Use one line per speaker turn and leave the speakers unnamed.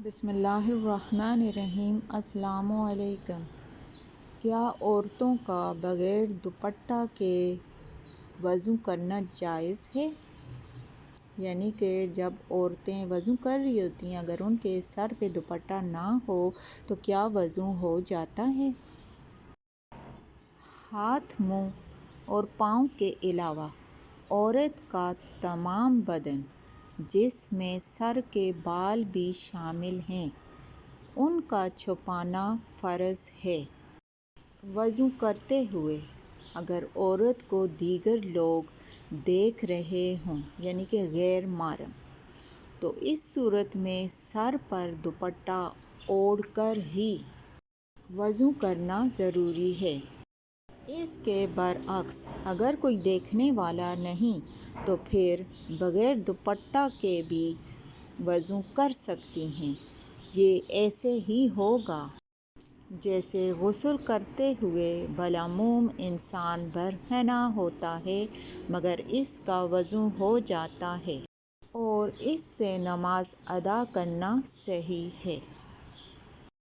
بسم اللہ الرحمن الرحیم۔ السلام علیکم۔ کیا عورتوں کا بغیر دوپٹہ کے وضو کرنا جائز ہے؟ یعنی کہ جب عورتیں وضو کر رہی ہوتی ہیں، اگر ان کے سر پہ دوپٹہ نہ ہو تو کیا وضو ہو جاتا ہے؟ ہاتھ، منہ اور پاؤں کے علاوہ عورت کا تمام بدن، جس میں سر کے بال بھی شامل ہیں، ان کا چھپانا فرض ہے۔ وضو کرتے ہوئے اگر عورت کو دیگر لوگ دیکھ رہے ہوں، یعنی کہ غیر محرم، تو اس صورت میں سر پر دوپٹہ اوڑھ کر ہی وضو کرنا ضروری ہے۔ اس کے برعکس اگر کوئی دیکھنے والا نہیں تو پھر بغیر دوپٹہ کے بھی وضو کر سکتی ہیں۔ یہ ایسے ہی ہوگا جیسے غسل کرتے ہوئے بالعموم انسان برہنہ ہوتا ہے، مگر اس کا وضو ہو جاتا ہے اور اس سے نماز ادا کرنا صحیح ہے۔